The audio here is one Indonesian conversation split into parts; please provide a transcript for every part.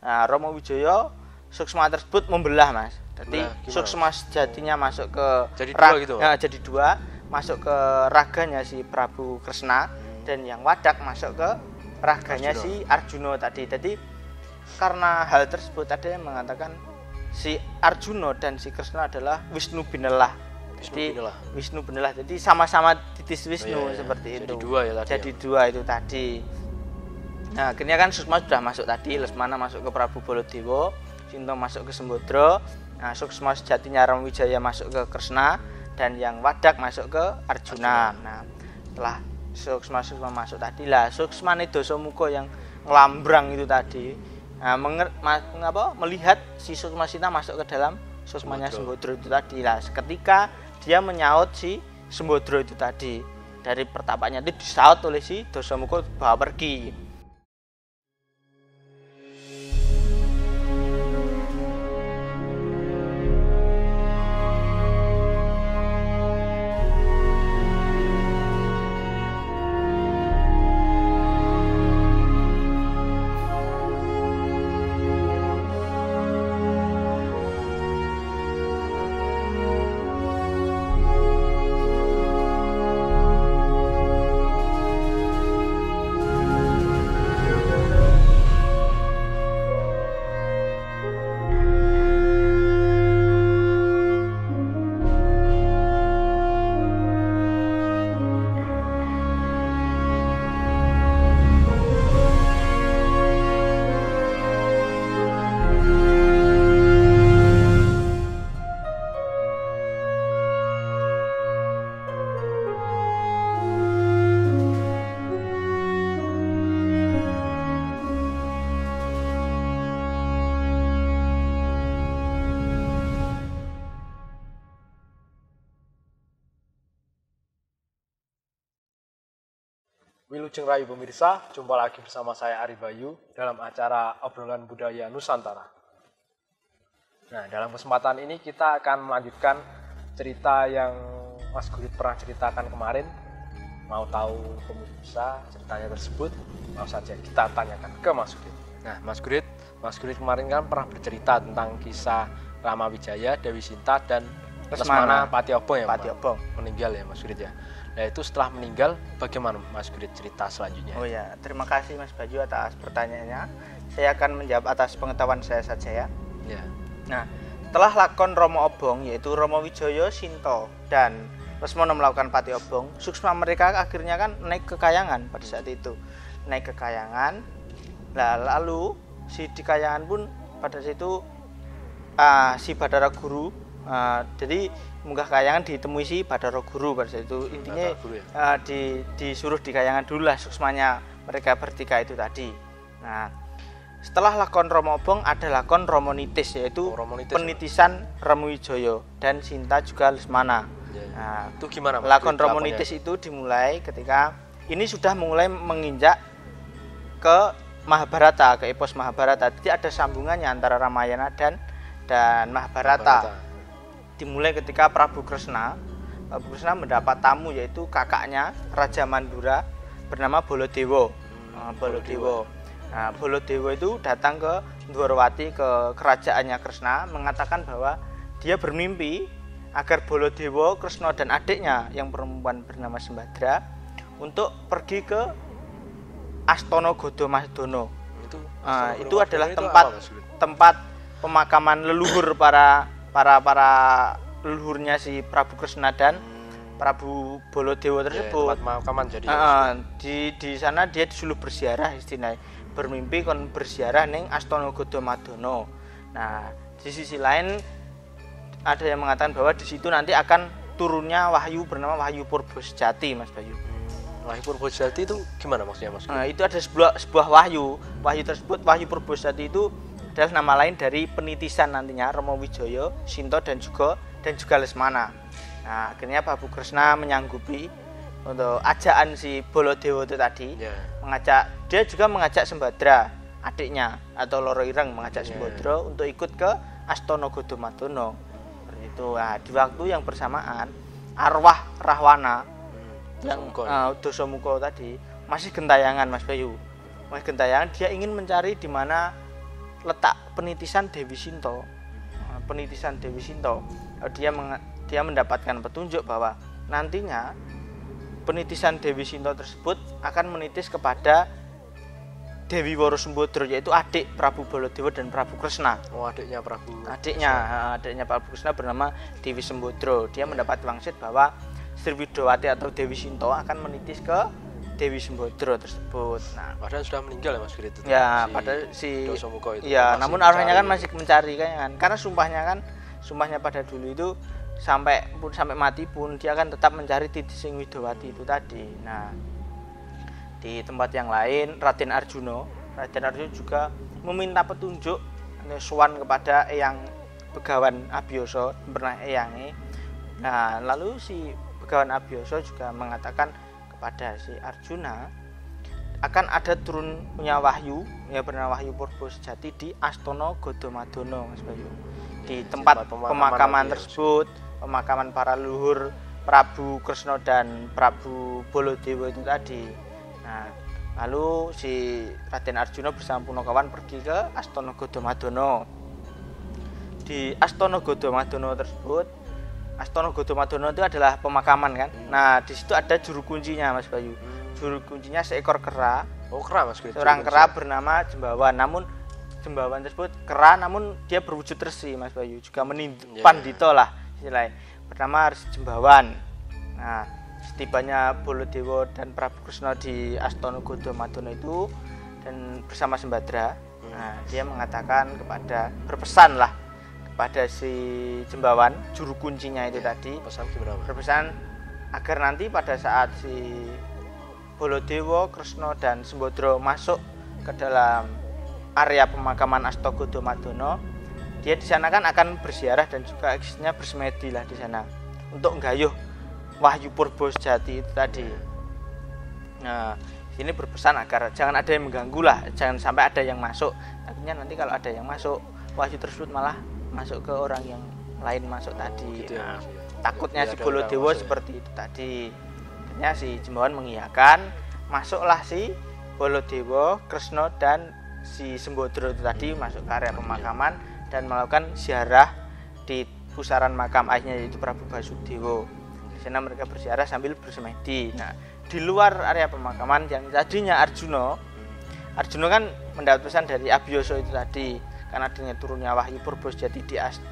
Nah, Romo Wijaya suksma tersebut membelah, Mas. Jadi suksma sejatinya masuk ke jadi dua gitu. Jadi dua, masuk ke raganya si Prabu Kresna dan yang wadak masuk ke raganya si Arjuna tadi. Jadi karena hal tersebut ada yang mengatakan si Arjuna dan si Kresna adalah Wisnu Binelah. Jadi Wisnu Binelah. Jadi sama-sama titis Wisnu seperti itu. Jadi dua ya tadi. Jadi dua itu tadi. Nah, akhirnya kan Suksma sudah masuk tadi, Lesmana masuk ke Prabu Baladewa, Sinta masuk ke Sembadra. Nah, suksma sejatinya Romo Wijaya masuk ke Kresna dan yang wadak masuk ke Arjuna. Nah, setelah suksma masuk tadi lah, suksmane Dasamuka yang ngelambrang itu tadi. Nah, melihat si Suksma Sinta masuk ke dalam suksmanya Sembadra itu tadi lah. Ketika dia menyaut si Sembadra itu tadi, dari pertapanya itu disaut oleh si Dasamuka bawa pergi. Wilujeng Rayu pemirsa, jumpa lagi bersama saya Ari Bayu dalam acara Obrolan Budaya Nusantara. Nah, dalam kesempatan ini kita akan melanjutkan cerita yang Mas Gurit pernah ceritakan kemarin. Mau tahu pemirsa ceritanya tersebut? Mau saja kita tanyakan ke Mas Gurit. Nah, Mas Gurit kemarin kan pernah bercerita tentang kisah Rama Wijaya, Dewi Sinta, dan Lesmana Patiobong yang meninggal ya Mas Gurit ya. Nah, itu setelah meninggal, bagaimana Mas Gurit cerita selanjutnya? Oh ya, terima kasih Mas Bayu atas pertanyaannya. Saya akan menjawab atas pengetahuan saya saja ya. Ya. Nah, setelah lakon Romo Obong, yaitu Romo Wijaya, Sinta, dan Lesmana melakukan Pati Obong, suksma mereka akhirnya kan naik ke Kayangan pada saat itu. Naik ke Kayangan, lalu si di Kayangan pun pada saat itu si Bathara Guru, jadi munggah Kayangan ditemui si Bathara Guru pada saat itu. Intinya disuruh di Kayangan dulu lah suksmanya mereka bertiga itu tadi. Nah, setelah lakon Romo Obong ada lakon Romo Nitis, yaitu penitisan Romo Wijaya dan Sinta juga Lesmana. Nah, itu gimana Mas? Lakon Romo Nitis itu dimulai ketika ini sudah mulai menginjak ke Mahabharata, ke epos Mahabharata. Jadi ada sambungannya antara Ramayana dan Mahabharata. Dimulai ketika Prabu Kresna mendapat tamu, yaitu kakaknya Raja Mandura bernama Baladewa. Nah, Baladewa itu datang ke Dwarawati, ke kerajaannya Kresna, mengatakan bahwa dia bermimpi agar Baladewa, Kresna dan adiknya yang perempuan bernama Sembadra untuk pergi ke Astana Gadamadana. Itu adalah tempat pemakaman leluhur para leluhurnya si Prabu Kresna dan Prabu Baladewa tersebut. Tempat pemakaman jadi. Di sana dia disuruh berziarah, istilahnya bermimpi kon berziarah ning Astana Gadamadana. Nah, di sisi lain ada yang mengatakan bahwa di situ nanti akan turunnya wahyu bernama Wahyu Purba Sejati, Mas Bayu. Wahyu Purba Sejati itu gimana maksudnya, Mas? Itu ada sebuah wahyu. Wahyu tersebut, Wahyu Purba Sejati itu adalah nama lain dari penitisan nantinya Romo Wijaya, Sinta dan juga Lesmana. Nah, akhirnya Prabu Kresna menyanggupi untuk ajaan si Baladewa itu tadi, dia juga mengajak Sembadra, adiknya atau Loro Ireng mengajak Sembadra untuk ikut ke Astana Gadamadana. Seperti itu. Nah, di waktu yang bersamaan arwah Rahwana yang Dasamuka tadi masih gentayangan, Mas Bayu. Masih gentayangan, dia ingin mencari di mana letak penitisan Dewi Sinta. Penitisan Dewi Sinta, dia mendapatkan petunjuk bahwa nantinya penitisan Dewi Sinta tersebut akan menitis kepada Dewi Woro Sembodra, yaitu adik Prabu Baladewa dan Prabu Kresna. Oh, adiknya Prabu. Adiknya Prabu Kresna bernama Dewi Sembodra. Dia mendapat wangsit bahwa Sri Widowati atau Dewi Sinta akan menitis ke Dewi Sembodra tersebut. Nah, padahal sudah meninggal ya Mas Grit itu. Ya, padahal si Dasamuka itu. Iya, namun arwahnya kan masih mencari kan. Karena sumpahnya pada dulu itu sampai mati pun dia akan tetap mencari titis sing Widowati itu tadi. Nah, di tempat yang lain Raden Arjuna juga meminta petunjuk sowan kepada Eyang Begawan Abiyasa, pernah eyange. Nah, lalu si Begawan Abiyasa juga mengatakan kepada si Arjuna akan ada turunnya wahyu, ya bernama Wahyu Purba Sejati di Astana Gadamadana, Mas Bayu. Di tempat pemakaman tersebut, pemakaman para leluhur Prabu Kresna dan Prabu Baladewa itu tadi. Nah, lalu si Raden Arjuna bersama Punakawan pergi ke Astana Gadamadana. Di Astana Gadamadana tersebut, Astana Gadamadana itu adalah pemakaman kan. Nah, di situ ada juru kuncinya Mas Bayu. Juru kuncinya seekor kera. Oh, kera Mas. Seorang kera bernama Jembawan. Namun Jembawan tersebut kera, namun dia berwujud resi Mas Bayu. Juga pandito lah istilahnya. Bernama Resi Jembawan. Nah, setibanya Baladewa dan Prabu Kresna di Astana Gadamadana itu dan bersama Sembadra. Nah, dia mengatakan berpesan lah pada si Jembawan, juru kuncinya itu tadi, berpesan agar nanti pada saat si Baladewa, Kresna dan Sembodra masuk ke dalam area pemakaman Astana Gadamadana, dia di sana kan akan berziarah dan juga eksisnya bersemedi lah di sana untuk menggayuh Wahyu Purba Sejati itu tadi. Nah, ini berpesan agar jangan ada yang mengganggu lah, jangan sampai ada yang masuk. Takutnya nanti kalau ada yang masuk, wahyu tersebut malah masuk ke orang yang lain masuk tadi. Gitu nah, takutnya si Baladewa seperti itu tadi. Akhirnya si Jembawan mengiyakan, masuklah si Baladewa, Kresna dan si Sembodra itu tadi masuk ke area pemakaman dan melakukan ziarah di pusaran makam ayahnya yaitu Prabu Basudewa. Di sana mereka berziarah sambil bersemedi. Nah, di luar area pemakaman yang tadinya Arjuna kan mendapat pesan dari Abiyasa itu tadi. Karena adanya turunnya Wahyu Purba Sejati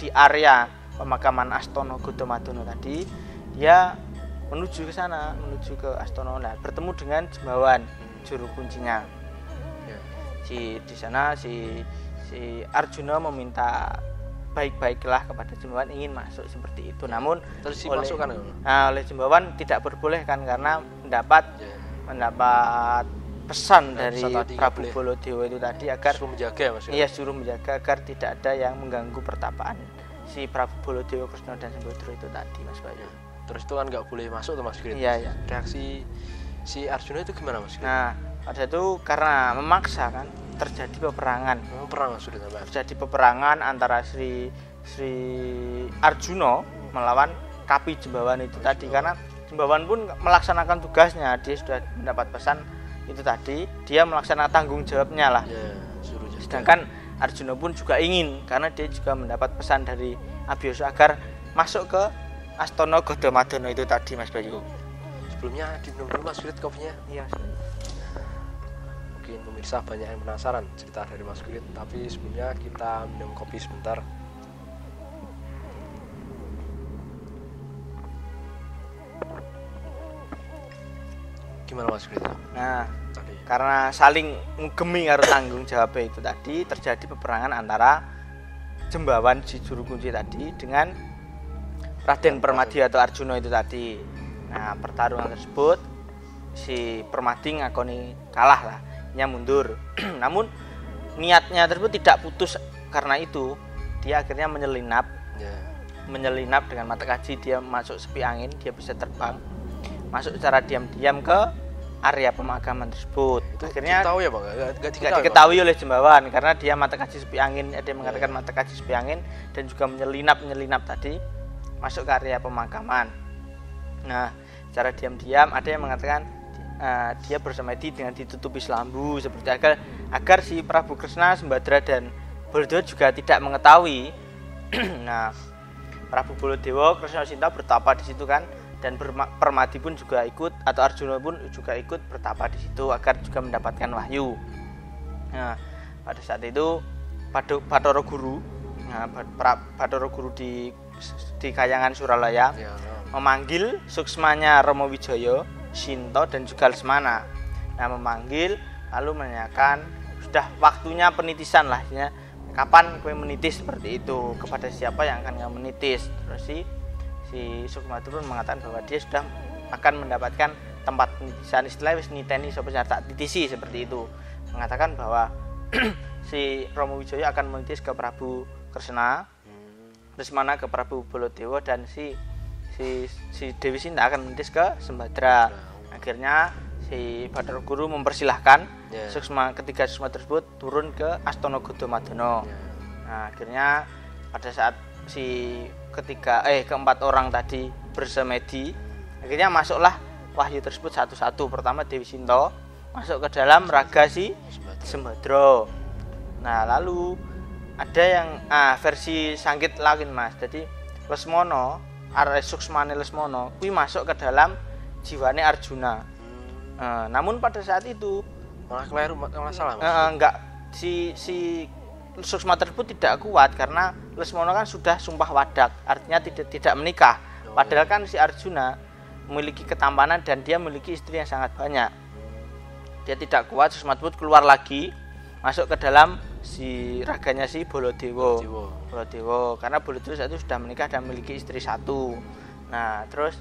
di area pemakaman Astana Gadamadana tadi, dia menuju ke sana, menuju ke Astana. Nah, bertemu dengan Jembawan, juru kuncinya. Di sana si Arjuna meminta baik-baiklah kepada Jembawan ingin masuk seperti itu. Namun oleh Jembawan tidak berbolehkan karena mendapat pesan dari Prabu Baladewa itu tadi agar suruh menjaga ya Mas. Iya, suruh menjaga agar tidak ada yang mengganggu pertapaan si Prabu Baladewa, Kresna dan Sembodra itu tadi Mas Bayu. Terus itu kan nggak boleh masuk tuh Mas Grit. Iya. Reaksi si Arjuna itu gimana Mas Grit? Nah, pada itu karena memaksa kan terjadi peperangan. Perang sudah sampai. Terjadi peperangan antara Sri Arjuna melawan Kapi Jembawan itu tadi, karena Jembawan pun melaksanakan tugasnya, dia sudah mendapat pesan itu tadi, dia melaksanakan tanggung jawabnya lah. Sedangkan Arjuna pun juga ingin, karena dia juga mendapat pesan dari Abiyasa agar masuk ke Astana Gadamadana itu tadi Mas Bayu. Sebelumnya diminum dulu Mas Grit kopinya. Iya. Mungkin pemirsa banyak yang penasaran cerita dari Mas Grit, tapi sebelumnya kita minum kopi sebentar. Gimana Mas Grit? Nah, karena saling ngegemi karo tanggung jawab itu tadi, terjadi peperangan antara Jembawan si juru kunci tadi dengan Raden Permadi atau Arjuna itu tadi. Nah, pertarungan tersebut si Permadi ngakoni kalah lah, nya mundur. Namun niatnya tersebut tidak putus, karena itu dia akhirnya menyelinap dengan mata kaji, dia masuk sepi angin, dia bisa terbang masuk secara diam-diam ke area pemakaman tersebut. Itu akhirnya tahu ya Bang, tidak diketahui oleh Jembawan karena dia mata kaji sepi angin, ada yang mengatakan mata kaji sepi angin dan juga menyelinap tadi masuk ke area pemakaman. Nah, secara diam-diam ada yang mengatakan dia bersemedi dengan ditutupi selambu seperti agar si Prabu Kresna, Sembadra dan Baladewa juga tidak mengetahui. Nah, Prabu Baladewa Kresna Sinta bertapa di situ kan, dan Permadi pun juga ikut, atau Arjuna pun juga ikut bertapa di situ agar juga mendapatkan wahyu. Nah, pada saat itu Bathara Guru, nah, Bathara Guru di Kahyangan Suralaya memanggil suksmanya Rama Wijaya, Sinta dan juga Lesmana. Nah, memanggil lalu menanyakan sudah waktunya penitisan lah, ya. Kapan kue menitis seperti itu, kepada siapa yang akan kamu menitis. Terus si Sukma pun mengatakan bahwa dia sudah akan mendapatkan tempat penitisan, istilahnya wis niteni sapa tak titisi seperti itu. Mengatakan bahwa si Rama Wijaya akan menitis ke Prabu Kresna, Lesmana ke Prabu Baladewa, dan si Dewi Sinta akan menitis ke Sembadra. Akhirnya si Bathara Guru mempersilahkan ketiga Suksma tersebut turun ke Astana Gadamadana. Nah, akhirnya pada saat keempat orang tadi bersemedi, akhirnya masuklah wahyu tersebut satu-satu. Pertama Dewi Sinta masuk ke dalam raga si Sembadra. Nah, lalu ada yang versi Sanggit lain Mas. Jadi Lesmana, Suksmane Lesmana kuwi masuk ke dalam jiwane Arjuna. Namun pada saat itu malah keliru masalah Mas. Enggak, si Suksma tersebut tidak kuat karena Lesmana kan sudah sumpah wadak, artinya tidak menikah. Padahal kan si Arjuna memiliki ketampanan dan dia memiliki istri yang sangat banyak. Dia tidak kuat, Suksma tersebut keluar lagi masuk ke dalam si raganya si Baladewa. Karena Baladewa saat itu sudah menikah dan memiliki istri satu. Nah, terus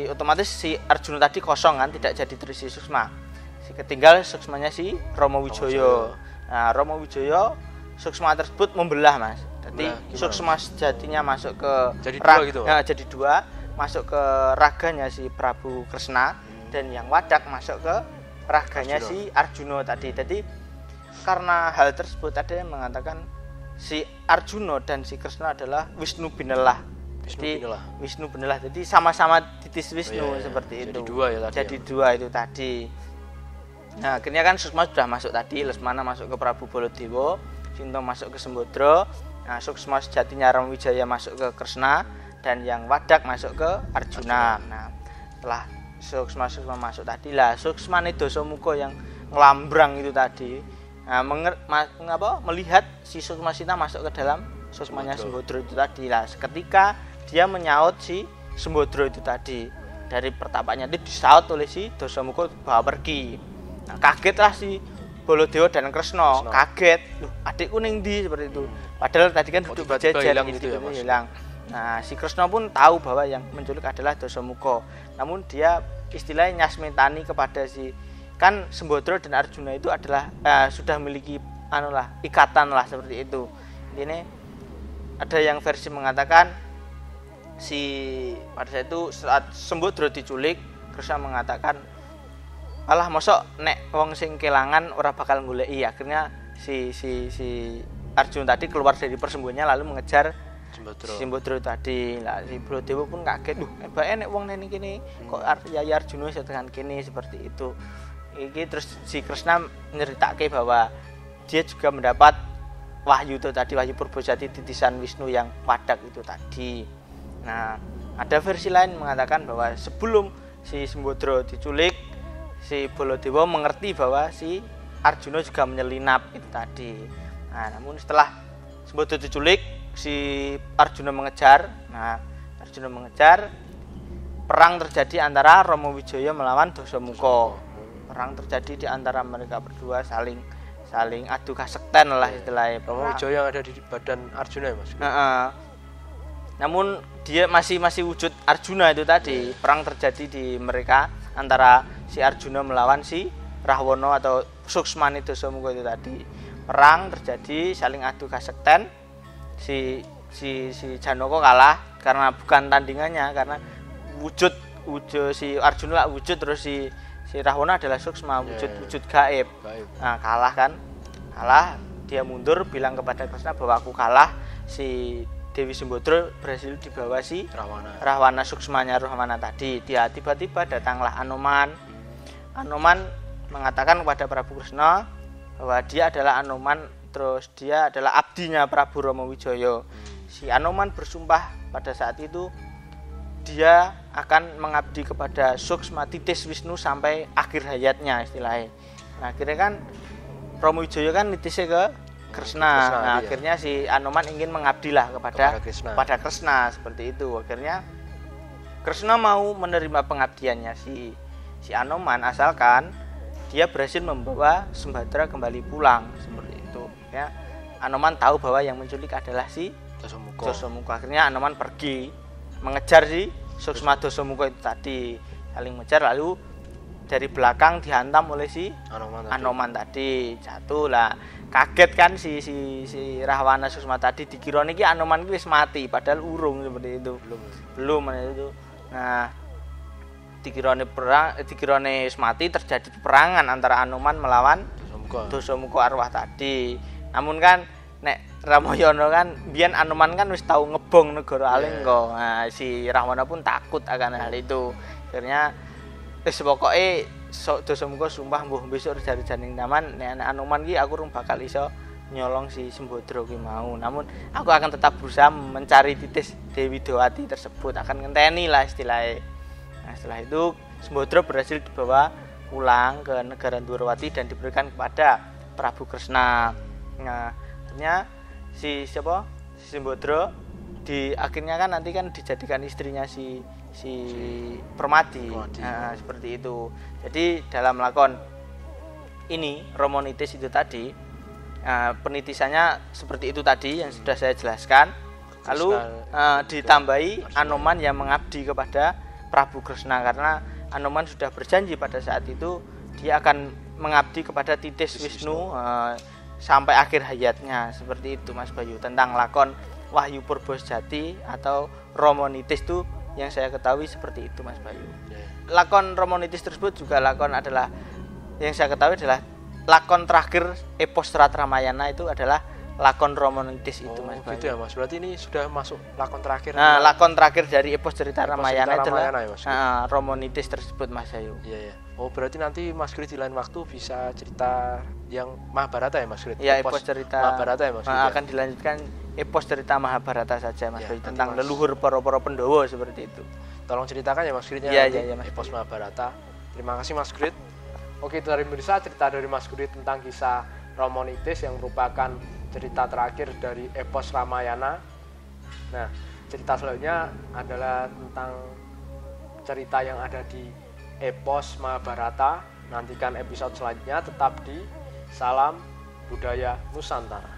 otomatis si Arjuna tadi kosong kan, tidak jadi terisi Suksma. Ketinggal Suksmanya si Rama Wijaya. Nah, Rama Wijaya Suksma tersebut membelah Mas. Jadi Suksma sejatinya masuk ke jadi dua, masuk ke raganya si Prabu Kresna, dan yang wadak masuk ke raganya si Arjuna tadi. Jadi karena hal tersebut ada yang mengatakan si Arjuna dan si Kresna adalah Wisnu Binelah. Wisnu Binelah. Jadi sama-sama titis Wisnu seperti itu. Jadi dua itu tadi. Nah, akhirnya kan Suksma sudah masuk tadi, Lesmana masuk ke Prabu Baladewa, Sinta masuk ke Sembadra. Nah, Suksma sejatinya Rama Wijaya masuk ke Kresna, dan yang wadak masuk ke Arjuna. Nah, setelah Suksma masuk tadi lah, Suksmane Dasamuka yang ngelambrang itu tadi, nah, melihat si Suksma Sinta masuk ke dalam Suksmanya Sembadra itu tadi lah. Ketika dia menyaut si Sembadra itu tadi, dari pertapanya dia disaut oleh si Dasamuka bawa pergi. Nah, kagetlah si Baladewa dan Kresna, kaget, loh adikku ning ndi seperti itu. Padahal tadi kan duduk berjajar gitu ya, hilang. Nah, si Kresna pun tahu bahwa yang menculik adalah Dasamuka. Namun dia istilahnya nyasmetani kepada kan Sembadra dan Arjuna itu adalah sudah memiliki ikatan lah seperti itu. Ini ada yang versi mengatakan pada saat itu saat Sembadra diculik, Kresna mengatakan, alah mosok nek wong sing kelangan ora bakal goleki. Akhirnya si Arjuna tadi keluar dari persembunyiannya lalu mengejar Sembadra tadi. Lah si Baladewa pun kaget, hebake nek wong nene kene kok Yai Arjuna setekan kene seperti itu. Iki terus si Kresna nyeritake bahwa dia juga mendapat wahyu itu tadi, wahyu Purbajati titisan Wisnu yang wadak itu tadi. Nah, ada versi lain mengatakan bahwa sebelum si Sembadra diculik, si Baladewa mengerti bahwa si Arjuna juga menyelinap itu tadi. Nah, namun setelah Sembadra diculik, si Arjuna mengejar. Nah, Arjuna mengejar, perang terjadi antara Rama Wijaya melawan Dasamuka. Perang terjadi di antara mereka berdua, saling adu kasekten lah istilahnya. Rama Wijaya yang ada di badan Arjuna ya Mas. Namun dia masih wujud Arjuna itu tadi. Perang terjadi di mereka antara si Arjuna melawan si Rahwana atau Suksmane Dasamuka itu tadi. Perang terjadi, saling adu kasekten. Si Janaka kalah karena bukan tandingannya, karena wujud si Arjuna lah wujud, terus si Rahwana adalah Suksma, wujud gaib. Nah, kalah, dia mundur bilang kepada Kresna bahwa aku kalah. Si Dewi Sembadra berhasil dibawa si Rahwana Suksmanya Rahwana tadi. Dia tiba-tiba datanglah Anoman mengatakan kepada Prabu Kresna bahwa dia adalah Anoman, terus dia adalah abdinya Prabu Romowijoyo. Si Anoman bersumpah pada saat itu dia akan mengabdi kepada Suksma Titis Wisnu sampai akhir hayatnya istilahnya. Nah, akhirnya kan Romowijoyo kan nitisnya ke Kresna. Nah, iya. akhirnya si Anoman ingin mengabdilah kepada Kresna. Kresna seperti itu. Akhirnya Kresna mau menerima pengabdiannya si Anoman asalkan dia berhasil membawa Sembadra kembali pulang seperti itu. Ya, Anoman tahu bahwa yang menculik adalah si Dasamuka. Akhirnya Anoman pergi mengejar si Suksma Dasamuka itu tadi, saling mengejar, lalu dari belakang dihantam oleh si Anoman tadi. Jatuh lah, kaget kan si Rahwana Suksma tadi, dikira niki Anoman iki wis mati padahal urung seperti itu. Belum itu. Nah, dikirane wis mati, terjadi peperangan antara Anoman melawan Dasamuka arwah tadi. Namun kan nek Ramayana kan biyen Anoman kan wis tahu ngebong negara Alengka. Nah, si Rahwana pun takut akan hal itu. Akhirnya wis pokoke Dasamuka sumpah mbuh besok dari janing taman nek Anoman ki aku rung bakal iso nyolong si Sembadra ki mau. Namun aku akan tetap berusaha mencari titis Dewi Dewati tersebut, akan ngenteni lah istilahnya. Nah, setelah itu Sembadra berhasil dibawa pulang ke negara Dwarawati dan diberikan kepada Prabu Kresna. Nah, akhirnya si Sembadra akhirnya kan nanti kan dijadikan istrinya si Permadi. Nah, seperti itu. Jadi dalam lakon ini Romonitis itu tadi penitisannya seperti itu tadi yang sudah saya jelaskan. Lalu ditambahi Anoman yang mengabdi kepada Prabu Kresna, karena Anoman sudah berjanji pada saat itu dia akan mengabdi kepada Titis Wisnu sampai akhir hayatnya. Seperti itu Mas Bayu, tentang lakon Wahyu Purbasejati atau Romonitis itu yang saya ketahui seperti itu Mas Bayu. Lakon Romonitis tersebut juga adalah yang saya ketahui adalah lakon terakhir epos Serat Ramayana, itu adalah lakon Romonitis itu Mas Bayu. Gitu ya Mas, berarti ini sudah masuk lakon terakhir. Nah, lakon terakhir dari epos cerita Ramayana adalah ya, Romonitis tersebut Mas Bayu. Iya. Oh, berarti nanti Mas Grit di lain waktu bisa cerita yang Mahabharata ya Mas Grit? Iya, epos cerita Mahabharata ya Mas Grit. Akan dilanjutkan epos cerita Mahabharata saja Mas Bayu, tentang leluhur para Pandhawa seperti itu. Tolong ceritakan ya Mas Grit Iya, Mas. Epos Mahabharata. Terima kasih Mas Grit. Oke, itu dari pemirsa cerita dari Mas Grit tentang kisah Romonitis yang merupakan cerita terakhir dari epos Ramayana. Nah, cerita selanjutnya adalah tentang cerita yang ada di epos Mahabharata. Nantikan episode selanjutnya tetap di Salam Budaya Nusantara.